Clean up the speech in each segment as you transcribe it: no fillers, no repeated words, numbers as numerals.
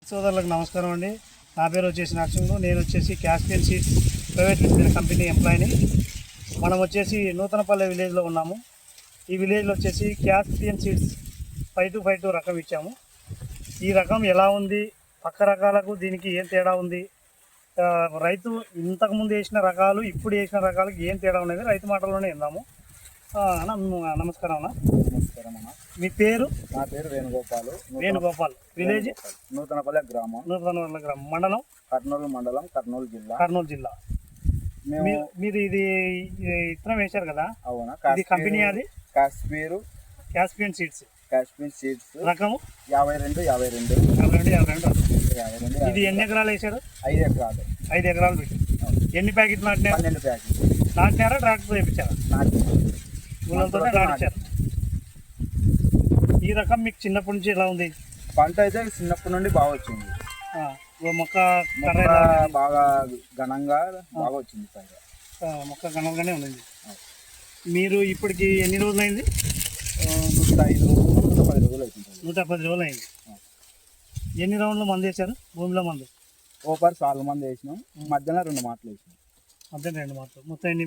సోదరులకు నమస్కారం అండి. నా పేరు వచ్చేసి నరసింహు. నేను వచ్చేసి Caspian seeds private limited company ఎంప్లాయీని. మనం వచ్చేసి నూతనపల్లె విలేజ్లో ఉన్నాము. ఈ విలేజ్లో వచ్చేసి క్యాస్పియన్ సీడ్స్ 5252 రకం ఇచ్చాము. ఈ రకం ఎలా ఉంది, పక్క రకాలకు దీనికి ఏం తేడా ఉంది, రైతు ఇంతకుముందు వేసిన రకాలు ఇప్పుడు వేసిన రకాలకు ఏం తేడా ఉన్నది రైతు మాటల్లోనే విందాము. నమస్కారం అన్న. నమస్కారం అన్న. మీ పేరు? నా పేరు వేణుగోపాల్. విలేజ్ నూతనపల్లె గ్రామం. మండలం కర్నూలు జిల్లా. మీరు ఇది ఇత్తనం వేశారు కదా? అవునా. ఇది కంపెనీ అది క్యాస్పియన్ సీడ్స్ రకము 52. ఇది ఎన్ని ఎకరాలు వేశారు? 5 ఎకరాలు. 5 ఎకరాలు పెట్టి ఎన్ని ప్యాకెట్లు నాటినారు? 12 ప్యాకెట్లు నాటినారా? ట్రాక్టర్ వేయించారా? గుళ్ళంతో నాటించారు. ఈ రకం మీకు చిన్నప్పటి నుంచి ఎలా ఉంది? పంట అయితే చిన్నప్పటి నుండి బాగా వచ్చింది. మొక్క బాగా ఘనంగా బాగా వచ్చింది. మొక్క ఘనంగానే ఉంది. మీరు ఇప్పటికి ఎన్ని రోజులు అయింది? 110 రోజులు అవుతుంది. 110 రోజులు అయింది. ఎన్ని రౌండ్లు మందు వేశారు? భూమిలో మందు ఓపర్ సాల్ మంది వేసినాం. మధ్యలో 2 మాటలు వేసినాం. మధ్య 2 మాటలు. మొత్తం ఎన్ని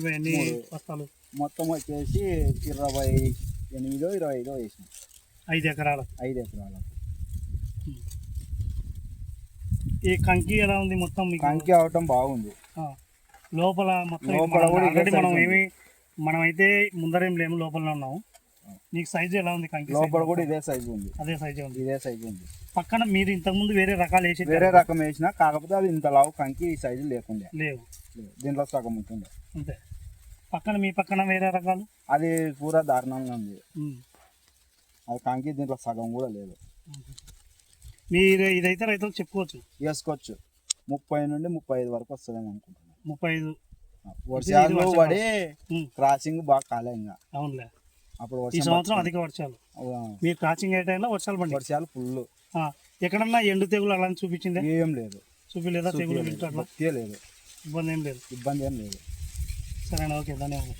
బస్తాలు? మొత్తం వచ్చేసి 28-25 వేసినాం. 5 ఎకరాలు. 5 ఎకరాలు. ఈ కంకి ఎలా ఉంది? మొత్తం కంకి అవటం బాగుంది. లోపల మొత్తం మనమైతే ముందరేం లేము, లోపలనే ఉన్నాము. నీకు సైజు ఎలా ఉంది? కంకి లోపల కూడా ఇదే సైజు ఉంది. అదే సైజు ఉంది. పక్కన మీరు ఇంతకుముందు వేరే రకాలు వేసి వేరే రకం వేసినా, కాకపోతే అది ఇంత లావు కంకి ఈ సైజు లేకుండే. లేవు, దీంట్లో సగం ఉంటుండే అంతే. మీ పక్కన వేరే రకాలు అది పూరా దారుణంగా ఉంది. అది కంకి దీంట్లో సగం కూడా లేదు. మీరు ఇదైతే రైతులకు వేసుకోవచ్చు. 30 నుండి 35 వరకు వస్తుందేమో అనుకుంటున్నాను. 35 వర్షాలు పడి క్రాసింగ్ బాగా కాలే ఇంకా. అవునులే. అప్పుడు ఈ సంవత్సరం అధిక వర్షాలు. మీరు క్రాసింగ్ ఏ టైంలో వర్షాలు ఫుల్. ఎక్కడన్నా ఎండు తెగులు అలా చూపించింది? ఏం లేదు. చూపించలేదా? తెగులు లేదు. ఇబ్బంది ఏం లేదు. సరేనా? ఓకే, ధన్యవాదాలు.